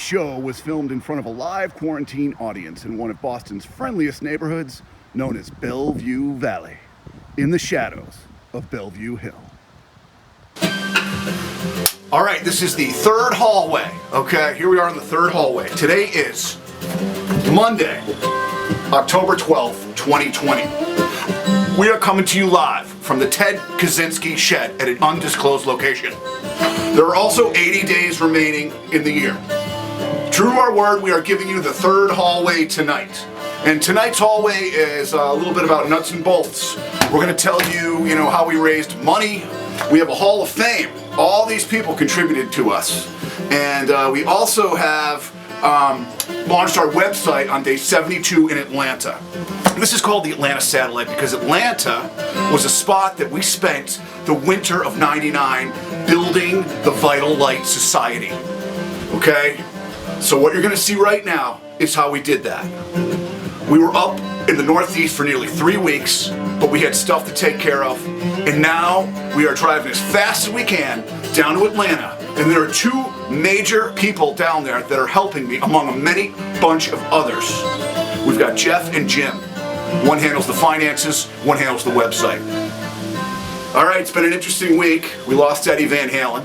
show was filmed in front of a live quarantine audience in one of Boston's friendliest neighborhoods, known as Bellevue Valley, in the shadows of Bellevue Hill. All right, this is the third hallway. Okay, here we are in the third hallway. Today is Monday, October 12th, 2020. We are coming to you live from the Ted Kaczynski shed at an undisclosed location. There are also 80 days remaining in the year. True to our word, we are giving you the third hallway tonight. And tonight's hallway is a little bit about nuts and bolts. We're going to tell you, how we raised money. We have a Hall of Fame. All these people contributed to us. And we also have launched our website on day 72 in Atlanta. This is called the Atlanta Satellite because Atlanta was a spot that we spent the winter of '99 building the Vital Light Society. Okay? So what you're going to see right now is how we did that. We were up in the Northeast for nearly 3 weeks, but we had stuff to take care of. And now we are driving as fast as we can down to Atlanta. And there are two major people down there that are helping me, among a many bunch of others. We've got Jeff and Jim. One handles the finances, one handles the website. All right, it's been an interesting week. We lost Eddie Van Halen.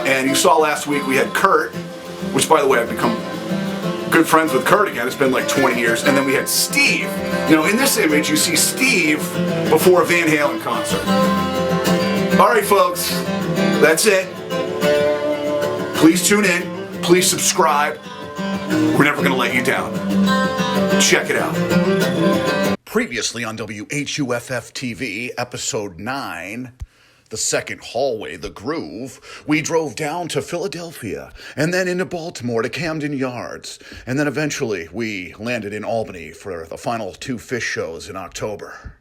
And you saw last week we had Kurt, which, by the way, I've become good friends with Kurt again. It's been like 20 years. And then we had Steve. In this image, you see Steve before a Van Halen concert. All right, folks, that's it. Please tune in. Please subscribe. We're never going to let you down. Check it out. Previously on WHUFF TV, episode 9, the second hallway, the groove, we drove down to Philadelphia and then into Baltimore to Camden Yards. And then eventually we landed in Albany for the final 2 Phish shows in October.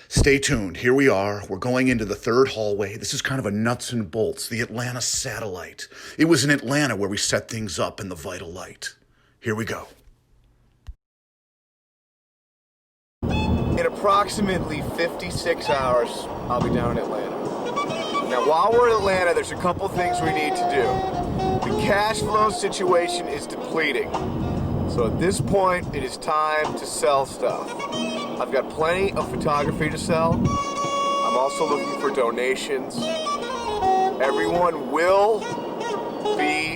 Stay tuned. Here we are. We're going into the third hallway. This is kind of a nuts and bolts, the Atlanta Satellite. It was in Atlanta where we set things up in the Vital Light. Here we go. In approximately 56 hours, I'll be down in Atlanta. Now, while we're in Atlanta, there's a couple things we need to do. The cash flow situation is depleting. So at this point, it is time to sell stuff. I've got plenty of photography to sell. I'm also looking for donations. Everyone will be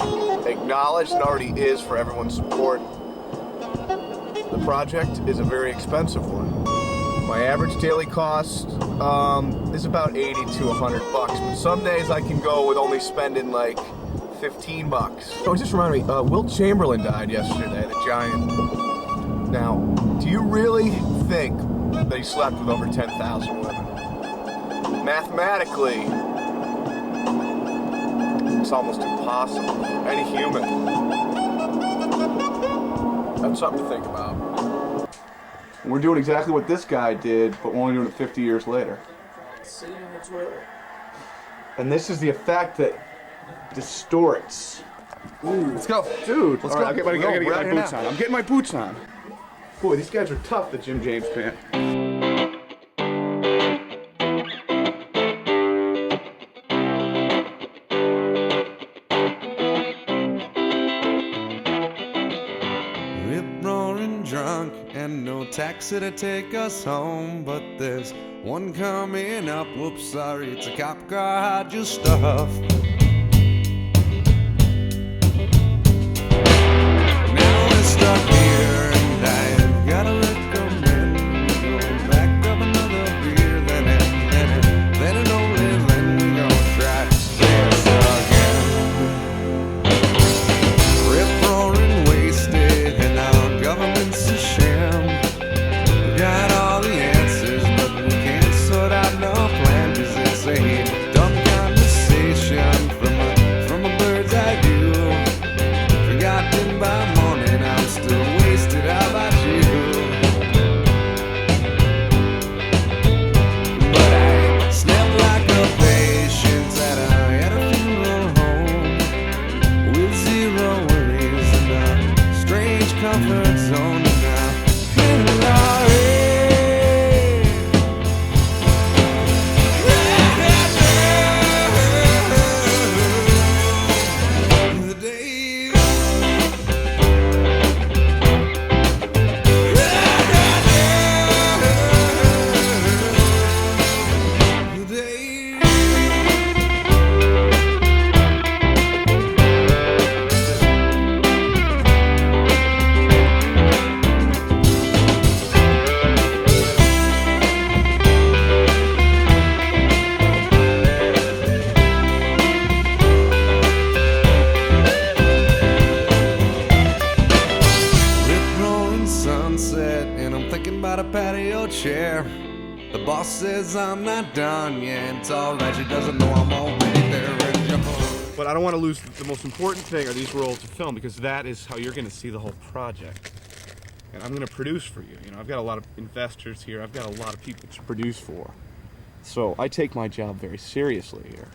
acknowledged and already is for everyone's support. The project is a very expensive one. My average daily cost is about 80 to 100 bucks, but some days I can go with only spending like 15 bucks. Oh, it just reminded me, Wilt Chamberlain died yesterday, the Giant. Now, do you really think that he slept with over 10,000 women? Mathematically, it's almost impossible for any human. That's something to think about. We're doing exactly what this guy did, but we're only doing it 50 years later. And this is the effect that distorts. Ooh. Let's go. Dude, let's go. I gotta get my boots on. I'm getting my boots on. Boy, these guys are tough, the Jim James band. Drunk and no taxi to take us home, but there's one coming up. Whoops, sorry, it's a cop car. Hide your stuff. Now we're stuck here, and I gotta recommend we go back up another beer, then only then we gonna try this again. Rip roaring wasted, and our government's a sham. We got all the answers, but we can't sort out no plan, 'cause it's a dumb conversation from a bird's eye view. Forgotten by morning, I'm still boss says I'm not done yet. It's alright, she doesn't know I'm already there. But I don't want to lose the most important thing are these rolls of film, because that is how you're going to see the whole project. And I'm going to produce for you. You know, I've got a lot of investors here. I've got a lot of people to produce for. So I take my job very seriously here.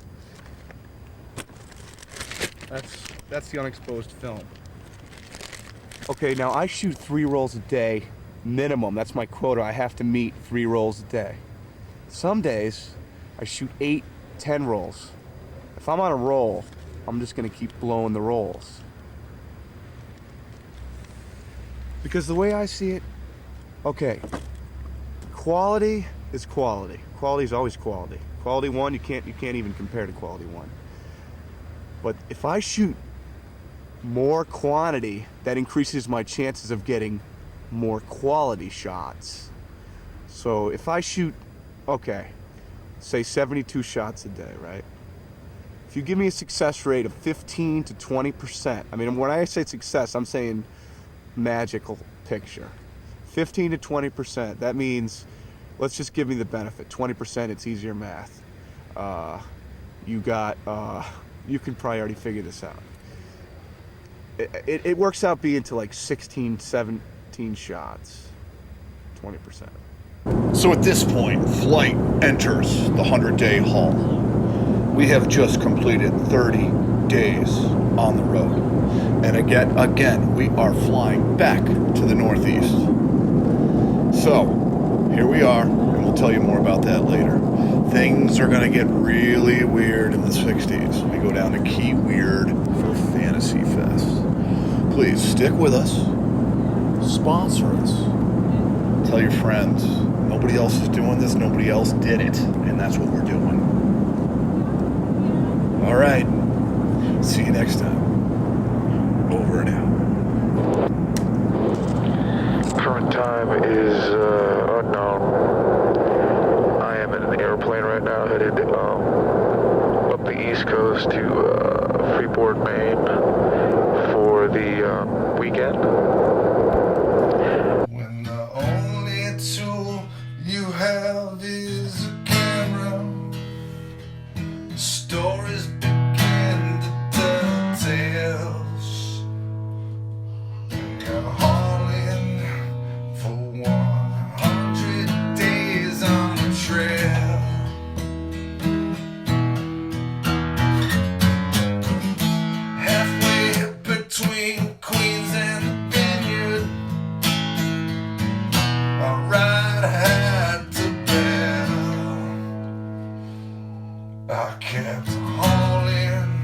That's the unexposed film. Okay, now I shoot 3 rolls a day minimum. That's my quota. I have to meet 3 rolls a day. Some days I shoot 8, 10 rolls. If I'm on a roll, I'm just gonna keep blowing the rolls. Because the way I see it, okay, quality is quality. Quality is always quality. Quality 1, you can't even compare to quality 1. But if I shoot more quantity, that increases my chances of getting more quality shots. So if I shoot, okay, say 72 shots a day, right? If you give me a success rate of 15 to 20%, I mean, when I say success, I'm saying magical picture. 15 to 20%, that means, let's just give me the benefit. 20%, it's easier math. You can probably already figure this out. It works out being to like 16, 17 shots, 20%. So at this point, flight enters the 100-day haul. We have just completed 30 days on the road. And again, we are flying back to the Northeast. So, here we are, and we'll tell you more about that later. Things are gonna get really weird in the 60s. We go down to Key Weird for Fantasy Fest. Please, stick with us. Sponsor us. Tell your friends. Nobody else is doing this, nobody else did it, and that's what we're doing. All right. See you next time. Over and out. Current time is unknown. I am in an airplane right now headed up the East Coast to Freeport, Maine for the weekend. When the only tool you have is a camera, stories begin to tell tales. You're hauling for 100 days on the trail. Halfway between Queens and the Vineyard, a ride had to bear. I kept hauling